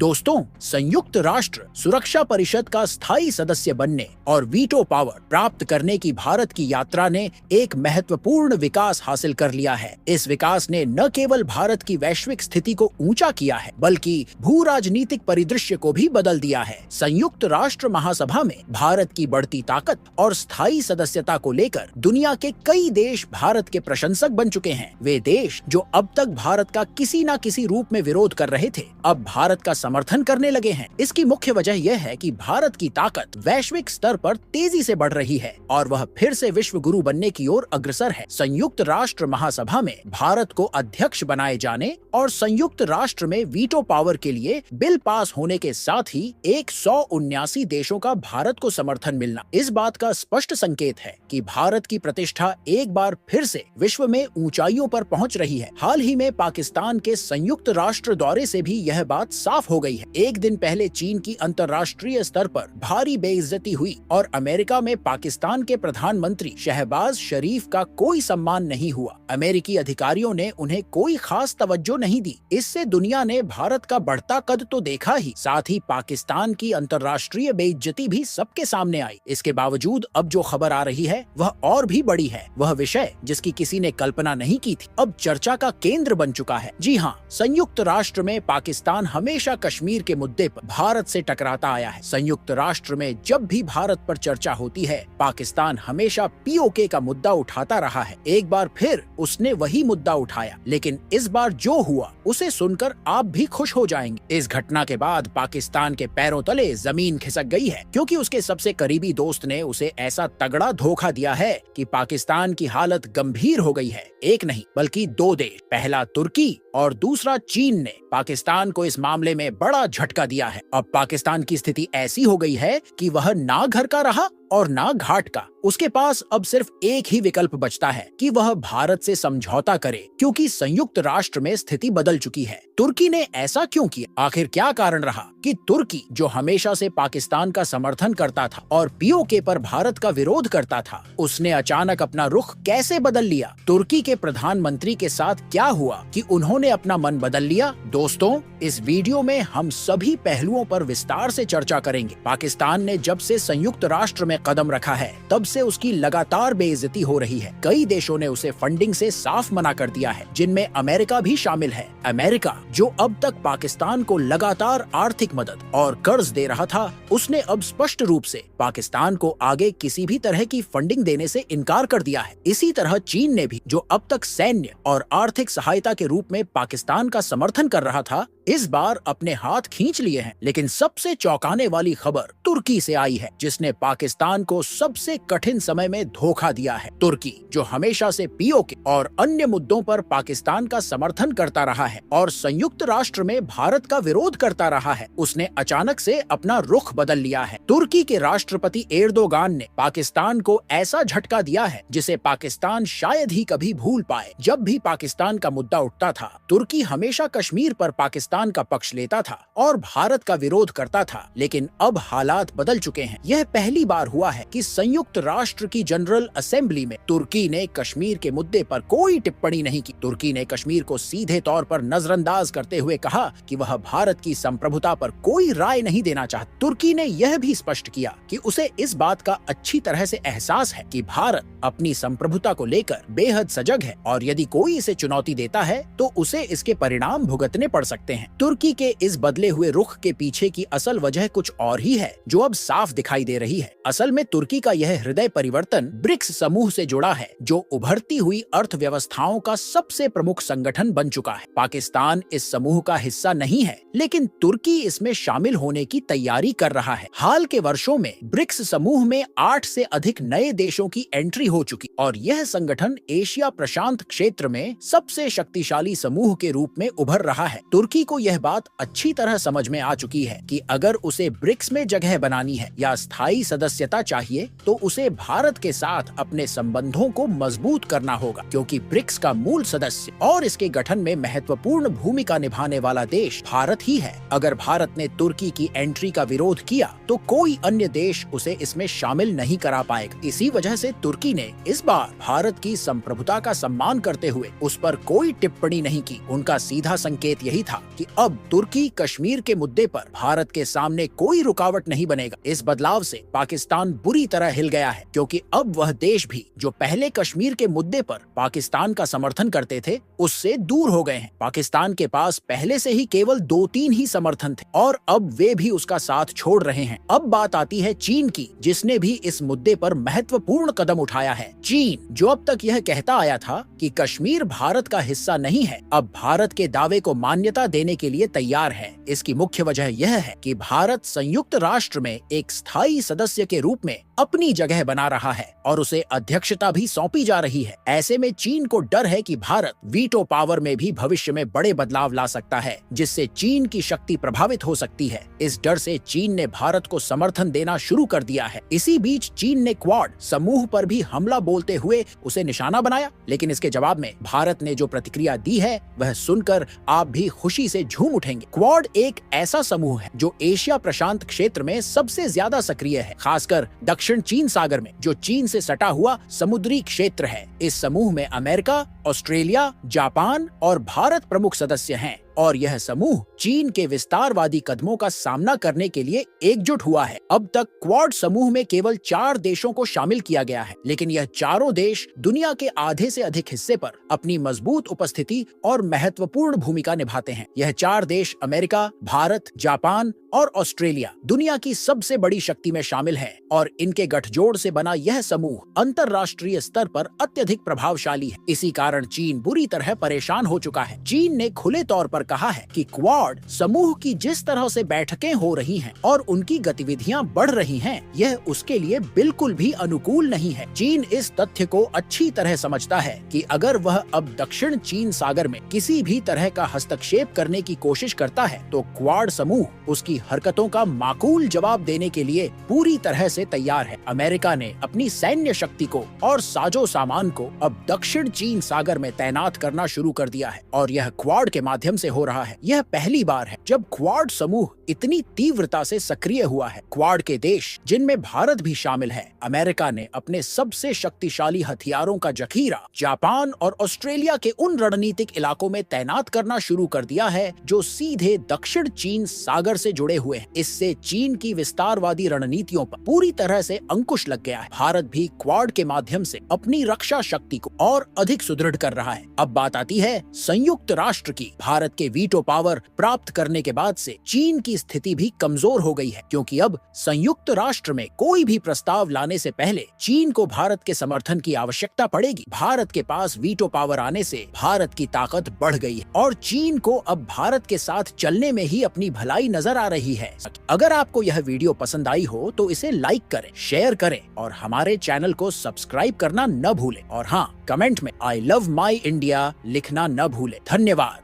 दोस्तों, संयुक्त राष्ट्र सुरक्षा परिषद का स्थायी सदस्य बनने और वीटो पावर प्राप्त करने की भारत की यात्रा ने एक महत्वपूर्ण विकास हासिल कर लिया है। इस विकास ने न केवल भारत की वैश्विक स्थिति को ऊंचा किया है, बल्कि भू राजनीतिक परिदृश्य को भी बदल दिया है। संयुक्त राष्ट्र महासभा में भारत की बढ़ती ताकत और स्थायी सदस्यता को लेकर दुनिया के कई देश भारत के प्रशंसक बन चुके हैं। वे देश जो अब तक भारत का किसी न किसी रूप में विरोध कर रहे थे, अब भारत का समर्थन करने लगे हैं। इसकी मुख्य वजह यह है कि भारत की ताकत वैश्विक स्तर पर तेजी से बढ़ रही है और वह फिर से विश्व गुरु बनने की ओर अग्रसर है। संयुक्त राष्ट्र महासभा में भारत को अध्यक्ष बनाए जाने और संयुक्त राष्ट्र में वीटो पावर के लिए बिल पास होने के साथ ही 179 देशों का भारत को समर्थन मिलना इस बात का स्पष्ट संकेत है कि भारत की प्रतिष्ठा एक बार फिर से विश्व में ऊंचाइयों पर पहुंच रही है। हाल ही में पाकिस्तान के संयुक्त राष्ट्र दौरे से भी यह बात साफ हो गई है। एक दिन पहले चीन की अंतर्राष्ट्रीय स्तर पर भारी बेइज्जती हुई और अमेरिका में पाकिस्तान के प्रधानमंत्री शहबाज शरीफ का कोई सम्मान नहीं हुआ। अमेरिकी अधिकारियों ने उन्हें कोई खास तवज्जो नहीं दी। इससे दुनिया ने भारत का बढ़ता कद तो देखा ही, साथ ही पाकिस्तान की अंतर्राष्ट्रीय बेइज्जती भी सबके सामने आई। इसके बावजूद अब जो खबर आ रही है वह और भी बड़ी है। वह विषय जिसकी किसी ने कल्पना नहीं की थी, अब चर्चा का केंद्र बन चुका है। जी हाँ, संयुक्त राष्ट्र में पाकिस्तान हमेशा कश्मीर के मुद्दे पर भारत से टकराता आया है। संयुक्त राष्ट्र में जब भी भारत पर चर्चा होती है, पाकिस्तान हमेशा पीओके का मुद्दा उठाता रहा है। एक बार फिर उसने वही मुद्दा उठाया, लेकिन इस बार जो हुआ उसे सुनकर आप भी खुश हो जाएंगे। इस घटना के बाद पाकिस्तान के पैरों तले जमीन खिसक गई है, क्योंकि उसके सबसे करीबी दोस्त ने उसे ऐसा तगड़ा धोखा दिया है कि पाकिस्तान की हालत गंभीर हो गई है। एक नहीं बल्कि दो देश, पहला तुर्की और दूसरा चीन ने पाकिस्तान को इस मामले में बड़ा झटका दिया है। अब पाकिस्तान की स्थिति ऐसी हो गई है कि वह ना घर का रहा और ना घाट का। उसके पास अब सिर्फ एक ही विकल्प बचता है कि वह भारत से समझौता करे, क्योंकि संयुक्त राष्ट्र में स्थिति बदल चुकी है। तुर्की ने ऐसा क्यों किया? आखिर क्या कारण रहा कि तुर्की, जो हमेशा से पाकिस्तान का समर्थन करता था और पीओके पर भारत का विरोध करता था, उसने अचानक अपना रुख कैसे बदल लिया? तुर्की के प्रधानमंत्री के साथ क्या हुआ कि उन्होंने अपना मन बदल लिया? दोस्तों, इस वीडियो में हम सभी पहलुओं पर विस्तार से चर्चा करेंगे। पाकिस्तान ने जब से संयुक्त राष्ट्र में कदम रखा है, तब से उसकी लगातार बेइज्जती हो रही है। कई देशों ने उसे फंडिंग से साफ मना कर दिया है, जिनमें अमेरिका भी शामिल है। अमेरिका, जो अब तक पाकिस्तान को लगातार आर्थिक मदद और कर्ज दे रहा था, उसने अब स्पष्ट रूप से पाकिस्तान को आगे किसी भी तरह की फंडिंग देने से इनकार कर दिया है। इसी तरह चीन ने भी, जो अब तक सैन्य और आर्थिक सहायता के रूप में पाकिस्तान का समर्थन कर रहा था, इस बार अपने हाथ खींच लिए हैं। लेकिन सबसे चौंकाने वाली खबर तुर्की से आई है, जिसने पाकिस्तान को सबसे कठिन समय में धोखा दिया है। तुर्की, जो हमेशा से पीओके और अन्य मुद्दों पर पाकिस्तान का समर्थन करता रहा है और संयुक्त राष्ट्र में भारत का विरोध करता रहा है, उसने अचानक से अपना रुख बदल लिया है। तुर्की के राष्ट्रपति एर्दोगान ने पाकिस्तान को ऐसा झटका दिया है जिसे पाकिस्तान शायद ही कभी भूल पाए। जब भी पाकिस्तान का मुद्दा उठता था, तुर्की हमेशा कश्मीर पर पाकिस्तान का पक्ष लेता था और भारत का विरोध करता था। लेकिन अब हालात बदल चुके हैं। यह पहली बार हुआ है कि संयुक्त राष्ट्र की जनरल असेंबली में तुर्की ने कश्मीर के मुद्दे पर कोई टिप्पणी नहीं की। तुर्की ने कश्मीर को सीधे तौर पर नजरअंदाज करते हुए कहा कि वह भारत की संप्रभुता पर कोई राय नहीं देना चाहता। तुर्की ने यह भी स्पष्ट किया कि उसे इस बात का अच्छी तरह से एहसास है कि भारत अपनी संप्रभुता को लेकर बेहद सजग है और यदि कोई इसे चुनौती देता है तो उसे इसके परिणाम भुगतने पड़ सकते हैं। तुर्की के इस बदले हुए रुख के पीछे की असल वजह कुछ और ही है, जो अब साफ दिखाई दे रही है। असल में तुर्की का यह हृदय परिवर्तन ब्रिक्स समूह से जुड़ा है, जो उभरती हुई अर्थव्यवस्थाओं का सबसे प्रमुख संगठन बन चुका है। पाकिस्तान इस समूह का हिस्सा नहीं है, लेकिन तुर्की इसमें शामिल होने की तैयारी कर रहा है। हाल के वर्षों में ब्रिक्स समूह में 8 से अधिक नए देशों की एंट्री हो चुकी और यह संगठन एशिया प्रशांत क्षेत्र में सबसे शक्तिशाली समूह के रूप में उभर रहा है। तुर्की को यह बात अच्छी तरह समझ में आ चुकी है कि अगर उसे ब्रिक्स में जगह बनानी है या स्थायी सदस्यता चाहिए, तो उसे भारत के साथ अपने संबंधों को मजबूत करना होगा, क्योंकि ब्रिक्स का मूल सदस्य और इसके गठन में महत्वपूर्ण भूमिका निभाने वाला देश भारत ही है। अगर भारत ने तुर्की की एंट्री का विरोध किया तो कोई अन्य देश उसे इसमें शामिल नहीं करा पाएगा। इसी वजह से तुर्की ने इस बार भारत की संप्रभुता का सम्मान करते हुए उस पर कोई टिप्पणी नहीं की। उनका सीधा संकेत यही था कि कि अब तुर्की कश्मीर के मुद्दे पर भारत के सामने कोई रुकावट नहीं बनेगा। इस बदलाव से पाकिस्तान बुरी तरह हिल गया है, क्योंकि अब वह देश भी जो पहले कश्मीर के मुद्दे पर पाकिस्तान का समर्थन करते थे, उससे दूर हो गए हैं। पाकिस्तान के पास पहले से ही केवल 2-3 ही समर्थन थे और अब वे भी उसका साथ छोड़ रहे हैं। अब बात आती है चीन की, जिसने भी इस मुद्दे पर महत्वपूर्ण कदम उठाया है। चीन, जो अब तक यह कहता आया था कि कश्मीर भारत का हिस्सा नहीं है, अब भारत के दावे को मान्यता देने के लिए तैयार है। इसकी मुख्य वजह यह है कि भारत संयुक्त राष्ट्र में एक स्थायी सदस्य के रूप में अपनी जगह बना रहा है और उसे अध्यक्षता भी सौंपी जा रही है। ऐसे में चीन को डर है कि भारत वीटो पावर में भी भविष्य में बड़े बदलाव ला सकता है, जिससे चीन की शक्ति प्रभावित हो सकती है। इस डर से चीन ने भारत को समर्थन देना शुरू कर दिया है। इसी बीच चीन ने क्वाड समूह पर भी हमला बोलते हुए उसे निशाना बनाया, लेकिन इसके जवाब में भारत ने जो प्रतिक्रिया दी है वह सुनकर आप भी खुशी से झूम उठेंगे। क्वाड एक ऐसा समूह है जो एशिया प्रशांत क्षेत्र में सबसे ज्यादा सक्रिय है, खासकर दक्षिण चीन सागर में, जो चीन से सटा हुआ समुद्री क्षेत्र है। इस समूह में अमेरिका, ऑस्ट्रेलिया, जापान और भारत प्रमुख सदस्य हैं और यह समूह चीन के विस्तारवादी कदमों का सामना करने के लिए एकजुट हुआ है। अब तक क्वाड समूह में केवल 4 देशों को शामिल किया गया है, लेकिन यह चारों देश दुनिया के आधे से अधिक हिस्से पर अपनी मजबूत उपस्थिति और महत्वपूर्ण भूमिका निभाते हैं। यह 4 देश अमेरिका, भारत, जापान और ऑस्ट्रेलिया दुनिया की सबसे बड़ी शक्ति में शामिल है और इनके गठजोड़ से बना यह समूह अंतर्राष्ट्रीय स्तर पर अत्यधिक प्रभावशाली है। इसी कारण चीन बुरी तरह परेशान हो चुका है। चीन ने खुले तौर पर कहा है कि क्वाड समूह की जिस तरह से बैठकें हो रही हैं और उनकी गतिविधियां बढ़ रही हैं, यह उसके लिए बिल्कुल भी अनुकूल नहीं है। चीन इस तथ्य को अच्छी तरह समझता है कि अगर वह अब दक्षिण चीन सागर में किसी भी तरह का हस्तक्षेप करने की कोशिश करता है, तो क्वाड समूह उसकी हरकतों का माकूल जवाब देने के लिए पूरी तरह से तैयार है। अमेरिका ने अपनी सैन्य शक्ति को और साजो सामान को अब दक्षिण चीन सागर में तैनात करना शुरू कर दिया है और यह क्वाड के माध्यम से हो रहा है। यह पहली बार है जब क्वाड समूह इतनी तीव्रता से सक्रिय हुआ है। क्वाड के देश, जिनमें भारत भी शामिल है, अमेरिका ने अपने सबसे शक्तिशाली हथियारों का जखीरा जापान और ऑस्ट्रेलिया के उन रणनीतिक इलाकों में तैनात करना शुरू कर दिया है जो सीधे दक्षिण चीन सागर से जुड़े हुए हैं। इससे चीन की विस्तारवादी रणनीतियों पर पूरी तरह से अंकुश लग गया है। भारत भी क्वाड के माध्यम से अपनी रक्षा शक्ति को और अधिक सुदृढ़ कर रहा है। अब बात आती है संयुक्त राष्ट्र की। भारत के वीटो पावर प्राप्त करने के बाद से चीन की स्थिति भी कमजोर हो गई है, क्योंकि अब संयुक्त राष्ट्र में कोई भी प्रस्ताव लाने से पहले चीन को भारत के समर्थन की आवश्यकता पड़ेगी। भारत के पास वीटो पावर आने से भारत की ताकत बढ़ गई है और चीन को अब भारत के साथ चलने में ही अपनी भलाई नजर आ रही है। अगर आपको यह वीडियो पसंद आई हो तो इसे लाइक करें, शेयर करें और हमारे चैनल को सब्सक्राइब करना न भूलें। और हाँ, कमेंट में आई लव माई इंडिया लिखना न भूलें। धन्यवाद।